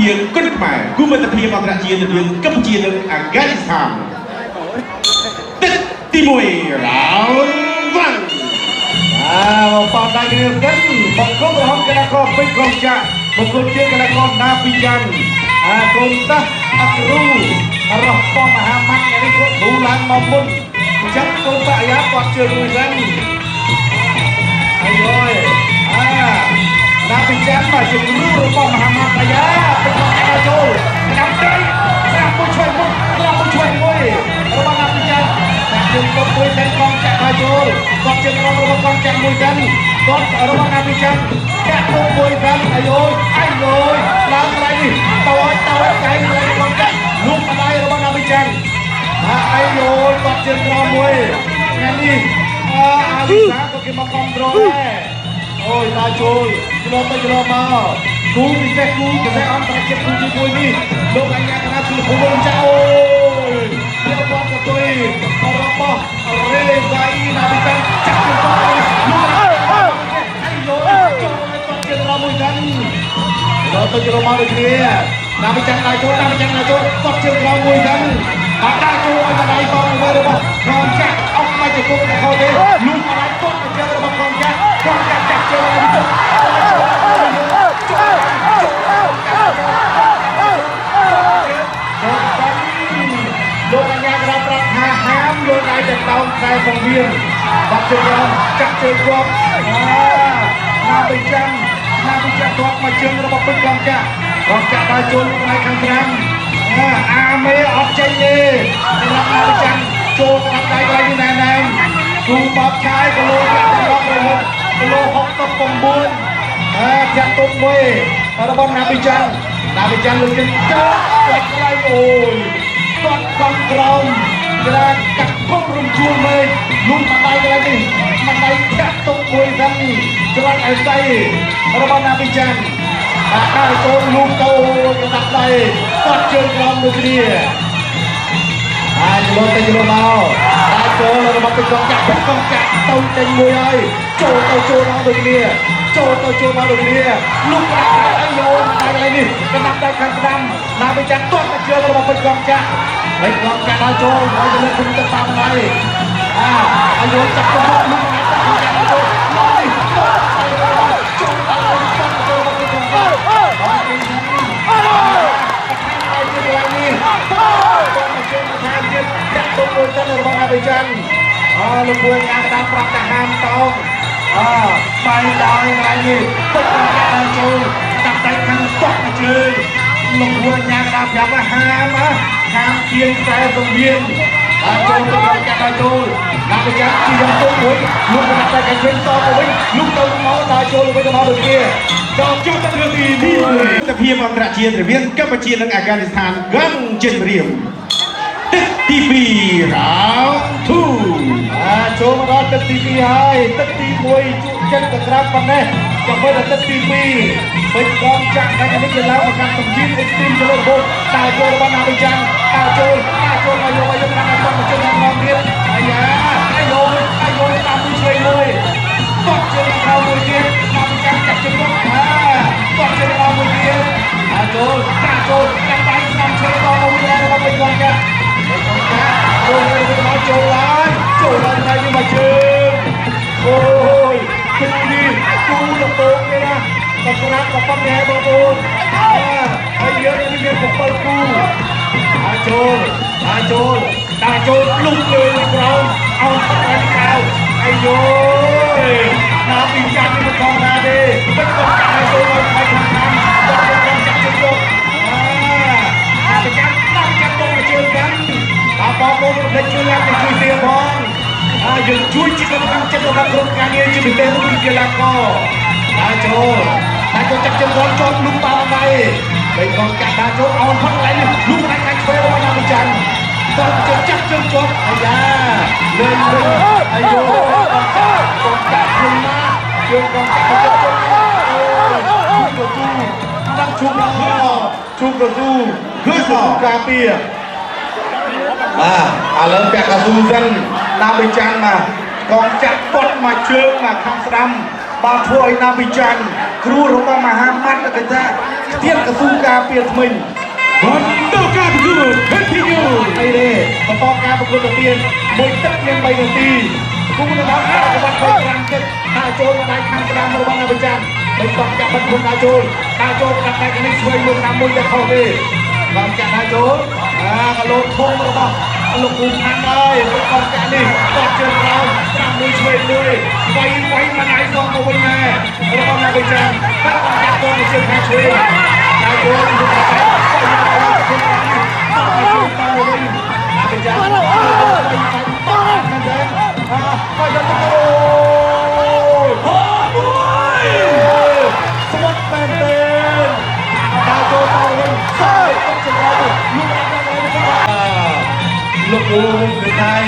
ជាគុណខ្មែរគូមិត្តភាពអន្តរជាតិរវាងកម្ពុជានិងអាហ្ហ្គានីស្ថានទឹកទី1រ៉ោនវ៉ាន់បបដៃគ្នាសិនបង្គំរហូតកីឡាករពេជ្រកងចាក់បង្គំជាកីឡាករណាពីយ៉ាងកូនតាស់អគ្រូរស់ពមហាម៉ាត់នេះគាត់គ្រូឡើងមកមុនអញ្ចឹងកូនតាស់អាយ៉ាគាត់ជឿមួយសិនណាពីចាំមកជាគ្រូរបស់មហាម៉ាត់អាយ៉ាទៅគាត់ចូលចាំដៃស្រាប់មួយជួយមួយរបស់ណាពីចាំតែជើងទៅមួយតែកងចាក់ចូលគាត់ជើងរបស់កងចាក់មួយសិនគាត់របស់ណាពីចាំចាក់ទៅមួយសិនអាយឡើងត្រៃនេះតើចៃរបស់កងចាក់លូកដៃរបស់ណាពីចាំអាយគាត់ជើងមួយថ្ងៃនេះអាលីសាក៏គេមកគ្រប់គ្រងដែរអូយតាចូលឆ្លងទៅឆ្លងមកគូពិសេសអន្តរជាតិគូជាមួយនេះលោកអញ្ញាកណាគឺគូវងចាអូយយកបោះទៅរបស់រេហ្សាអ៊ីណាពីចាំចាក់ទៅលោកចូលទៅជិះរមួយចឹងដល់ទៅជិះរមកដូចគ្នាណាពីចាំដៃចូលគាត់ជិះរមួយចឹងបាត់ដៃចូលឲ្យដៃកងមើលរបស់កងចាក់អត់មកទៅគុកខោទេលោកអត់គាត់ទៅជិះរបស់កងចាក់ចាក់ចូលឲ្យទៅលោកអញ្ញាក្រាបប្រាប់ថាហាមលោកឯងទៅដោនខ្សែពងវៀនបាត់ជើងចាក់ជើងគាត់ណាពីចាំគាត់មកជើងរបស់ពេជ្រកងចាក់ដល់ចូលផ្នែកខាងក្រៅអាមេអត់ចេញទេសម្រាប់ណាពីចាំចូលក្រាបដៃនេះណែគ្រូបបឆាយគីឡូចាក់ទៅរកគីឡូ69ចាក់ទុកមួយរបស់ណាពីចាំលើកជើងចាក់ខ្លាំងអូយគាត់ខំក្រោមក្រាកាត់គុំរំជួលមេលុំដៃកន្លែងនេះមិនដៃចាក់ទុកមួយហ្នឹងច្រាត់ឲ្យស្អីរបស់ណាពីចាំដើរចូលលូកទៅដាក់ដៃគាត់ជើងក្រោមដូចគ្នាហើយចូលទៅចូលមកដើរចូលរបស់ពេជ្រកងចាក់ទៅចេញមួយហើយចូលមកដូចគ្នាលុំដាក់ដៃឲ្យយោដៃកន្លែងនេះកណ្ដាប់ដៃខាងស្ដាំណាពីចាំគាត់ទៅជើងរបស់ពេជ្រកងចាក់ពេជ្រកងចាក់ដល់ចូលហើយទៅលើគុំទៅតាមដៃអាយុចាប់ទៅលុំដាក់ដៃខាងចូលនេះចូលដល់ចូលមកពេជ្រកងចាក់ហើយនេះចាក់ទៅមួយទៅរបស់ណាពីចាំលោកគួរញ៉ាំក្តារប្រាប់តែហាមតោងបាយដល់ថ្ងៃនេះទឹកដល់ចូលដាក់ដៃខាងស្ទាក់ជើងលោកគួរញ៉ាំក្តារប្រាប់ថាហាមជាងខ្សែពងវៀនចូលទៅដល់ចូលណាពីចាំជាយ៉ាងទុកមួយលោកដាក់ដៃខាងវិញតទៅវិញលោកទៅមកដល់ចូលវិញទៅមកដូចគ្នាដល់ជួបទៅរឿងទី1ទិភាពអន្តរជាតិរវាងកម្ពុជានិងអាហ្ហ្គានីស្ថានកំជិតរៀមទឹកទី2 round 2ចូលមកដល់ទឹកទី2ហើយទឹកទី1ជួបចិត្តទៅក្រាបប៉ុណ្ណេះចាំមើលដល់ទឹកទី2ពេជ្រកងចាក់តែនេះគឺឡើងមកកាន់សម្ភារអេកស្ទីមចូលរបស់តាចូលរបស់ណាវិញចាំតាចូលមកយកតាមមកជើងខាងមកទៀតអាយ៉ាអាយតាមមួយឆ្វេងមួយគាត់ជើងខោមួយទៀតណាវិញចាំចាក់ជើងគាត់គាត់ជើងខោមួយទៀតចូលចាំដៃស្ដាំឆ្វេងដល់មួយដែររបស់ពេជ្រកងចាក់ចូលឡើងថ្ងៃនេះមកជើងអូយទឹកនេះគូលពងទេណាតែក្រាបក៏ប៉ុណ្ណេះបងប្អូនហើយយើងនេះមាន7គូចូលលុកលើក្រោមអោនទៅក្រៅអាយណាពីចាក់មិនខំណាទេមិនខំចាក់ចូលមកខាងខាងដល់ចាក់ជុំណាពីចាក់ទៅជើងกันបងប្អូនដែលជួយឡើងជួយទាផងយើងជួយជាកម្លាំងចិត្តរបស់ក្រុមការងារជាពិសេសគឺកីឡាករចូលចាក់ជើងគាត់ជាប់លុបតាមដៃបីកងចាក់ដាក់ចូលអោនផុតកន្លែងនេះលុបកន្លែងខាងឆ្វេងរបស់ណាពីចាន់គាត់ចាក់ជើងជាប់អាយ៉ាលេងអាយុកងចាក់ខ្លួនណាជើងកងចាក់ទៅជើងដាក់ជុំទៅគឺការពារឥឡូវពាក់កៅស៊ូសិនណាពីចាំកងចាក់គាត់មកជើងមកខាងស្ដាំ បាទធ្វើឲ្យណាពីចាញ់គ្រូរបស់មហាម៉ាត់គេថាខ ទៀងកស៊ូការពារថ្មិញ Untuk Kabur continue អីទេបន្តការប្រកួតទៅទៀតមួយទឹកមាន3នាទីគូនដល់ការបាត់5ទឹកថាចូលមកដៃខាងស្ដាំរបស់អាបចាន់បន្តចាប់បាត់គុំដល់ចូលកាត់តែនេះស្វ័យមួយតាមមួយទៅខុសទេបានចាក់ដល់ចូលកលោតធំរបស់លោកគូខាងហើយបន្តចាក់នេះតតជើងក្រោមតាមមួយឆ្វេងមួយវាយមកដៃផងទៅវិញដែររបស់អាបចាន់កាត់ចាក់ទៅជើងខាងឆ្វេងដល់ចូលលោកកាត់ទៅអាចារ្យទៅវិញไปกันเลยโอ้ยสวัสดีเต้นดาวโจตาเลยใช่ต้องชนะลูกลูกลูกในไทย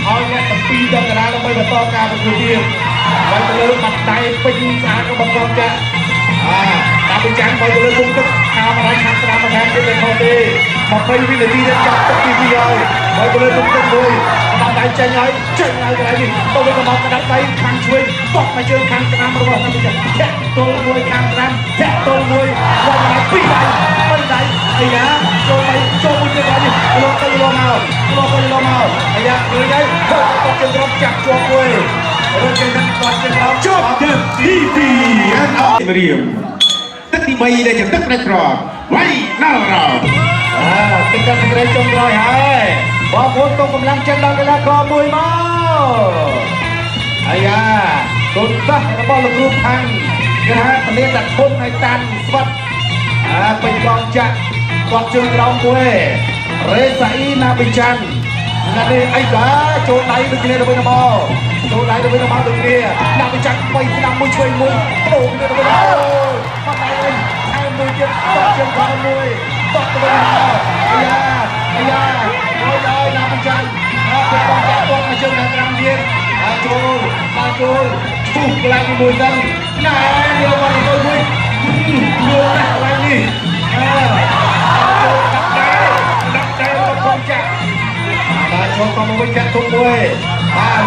เอาเนี่ยตั้งปีเดียวกันแล้วไปมาต่อการประกวดทีไว้ไปเลยปัดใจเป็นสารกับบังคับแกตาเป็นจานไปเลยคุ้มกับทำอะไรทำสนามมาแทนเป็นพอดีมาไปวินาทีจะจับตัดทีเดียวไปเลยคุ้มกับเลยปัดใจใจไงอะไรนี่ตัวเองก็มองกระดับไปทางช่วยตกมาเจอทางสนามระบบนั่นเองแท็กตัวมวยทางสนามแท็กตัวมวยว่าจะปีไหนไอ้นะโจไปโจบุญยังไงนี่ลงไปลงเอาไอ้ยะเลยไงเฮ้ยตกจนรับจากโจมวยเรื่องนั้นก่อนจะเรา Chop the TV and all Miriam ទឹកទី3ដែលជាទឹកផ្នែកក្រវាយណៅរោ เป็นการแสดงจงรอยหายบอกคนตรงกำลังจะดังเวลากอมวยมาไอ้ยาตุนซะระบอบลูกพังนะฮะประเด็นดัดพ้นในตันสวัสดิ์เป็นกองจักรกอดเชิงเรามวยเรซาอีนาบิจันนั่นเองไอ้บ้าโจไดดูเนี่ยเราเป็นน้ำโจไดดูเป็นน้ำดูเนี่ยนาบิจันไปสนามมวยช่วยมวยโป่งเนี่ยเราเป็นน้ำมาไปเลยให้มวยจะกอดเชิงเรามวยตบตัวไอ้ยาโอ้ยนาบิจันเป็นกองจักรกอดมาเชิงทางกลางเดียนมาโจถูกลายมวยกันน่าเดียวกันเลยโยนอะไรนี่โจดับได้แล้วกองจักรมาโจกองมวยจักรทุกมวย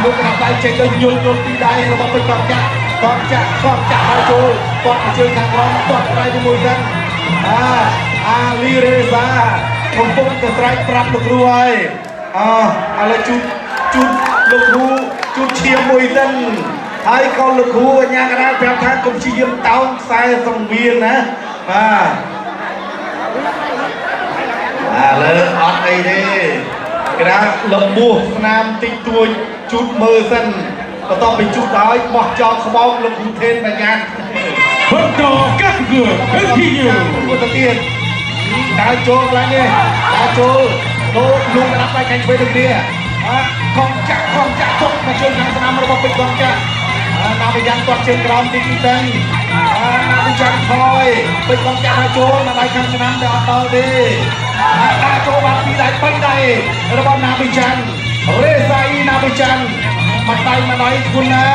ลูกดับได้เจ๊ก็โยนตีได้แล้วมาเป็นกองจักรมาโจกอดมาเชิงทางกลางกอดอะไรมวยกันอาลีเรซาผมพบกับไตรปรับลูกรวยอะไรจุดลูกรู้จุดเชียร์มวยเต้นให้เขาลูกรู้ญาติกันแบบทางกรมชียมเต้าใส่ส่งเวียนนะเลยออดไอเด้กระลำบัวน้ำติดตัวจุดมือเส้นก็ต้องไปจุดร้อยบอกจอขมองลงทุนเทนไปงาน Untuk Kabur continue กูตะเกียนดาวโจอะไรเนี่ยดาวโจลุงรับไปแข่งช่วยดึงเนี่ยกองจักรตกมาเชิญทางสนามระบบเป็นกองจักรนาวิญญาณกอดเชิงกรอมดีกีเต้นนาวิญญาณคอยเป็นกองจักรดาวโจมาไล่ทางสนามเดาเตาดีดาวโจบางทีได้ไปได้ระบบนาวิญญาณเรซาอีนาวิญญาณมาไต่มาหน่อยคุณนะ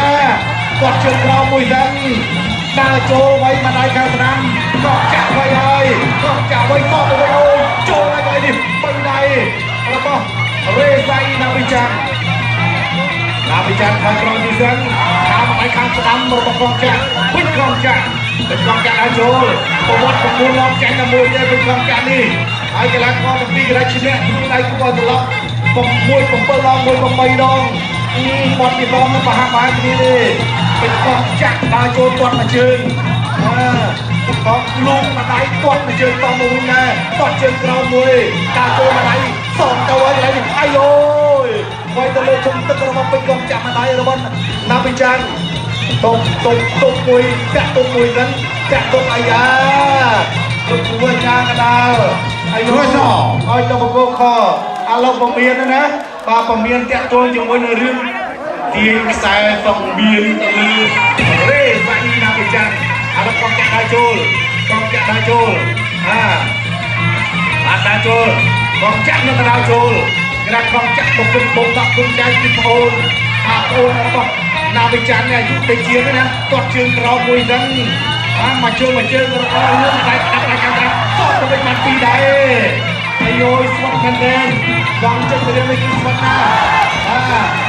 กอดเชิงกรอมมวยเต้นดาวโจไว้มาได้ทางสนามกองจักรไว้เลยกองจักรไว้ต่อไปโอ้โจอะไรไปดิไปได้แล้วก็เรซาอีนาวิญญาณนาวิจารณ์คอยกรองดีเซนทำอะไรข้างสนามระบบกองจักรเป็นกองจักรอาโจประวัติของมูลล้อมแจงกับมวยเนี่ยเป็นกองจักรนี่ไอ้กระไรกองตะปีกระไรชิ้นเนี่ยที่ไรกูบอลตลอดผมมวยผมเปิดลองมวยผมไปดองบอลที่ลองมันประหารมาทีนี้เลยเป็นกองจักรอาโจตอนมาเชิญกองลุงมาได้ตอนมาเชิญตอนมวยนะตอนเชิญเรามวยอาโจมาได้สองตัวอะไรนี่ไอ้โอ้ยไว้ตลอดชมตะกร้าเป็นกองจักรมาได้ระบนนาบิจันตกมวยแกะตกมวยนั้นแกะตกอายาตกมวยยากระดาไอ้โน้ไอ้ตะบกคออาเราปมเมียนนะปลาปมเมียนแกะตัวจังวันเรื่องที่สายส่งเบียนตะลือเร่ใส่นาบิจันอาเรากองแกะได้โจลกองแกะได้โจลได้โจลกองแกะนั่นได้โจลกระกองจักรบุกบงตักบุกใจกินโอนโอนแล้วก็นาวิจารณ์เนี่ยยุติเชียร์นะกดเชิงเรามวยกันมาเชิงเรื่องอะไรกันต่อจะเป็นมันปีใดไอโยสวัสดิ์แดงวางจะเรียนไม่กินสวัสดิ์นะ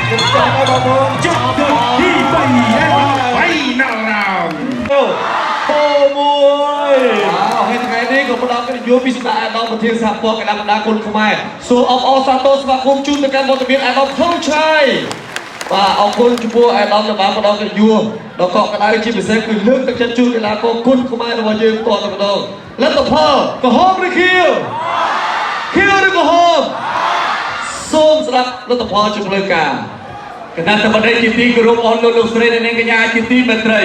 จะจบแล้วบอล Chop the TV and all final round โอ้มวย ให้ នេះក៏ផ្ដល់កិត្តិយសពីស្នាអាដាមប្រធានសហព័ន្ធកីឡាបណ្ដាគុណខ្មែរសូមអបអរសាទរស្វាគមន៍ជូនទៅកាន់វត្តមានអាដាមថងឆៃបាទអរគុណចំពោះអាដាមដែលបានផ្ដល់កិត្តិយសដល់កក់ក្ដៅជាពិសេសគឺលើកទឹកចិត្តជូនកីឡាករគុណខ្មែររបស់យើងតទៅម្ដងលទ្ធផលកំហុសឬខៀវខៀវឬកំហុសសូមស្ដាប់លទ្ធផលជាផ្លូវការគណៈតបដីជាទីគោរពអរលោកស្រីនិងកញ្ញាជាទីមេត្រី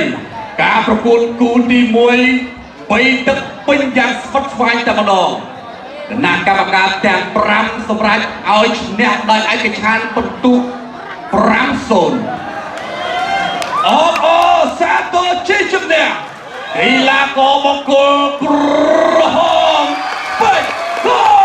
ការប្រកួតគូទី1 3ទឹកពេញយ៉ាងស្វិតស្វាញតែម្ដងគណៈកម្មការទាំង5សម្រាប់ឲ្យឈ្នះដោយឯកច្ឆន្ទពិន្ទុ 5-0 អបសាទរជាជំនះកីឡាករបង្គោលក្រហមបេក្ខ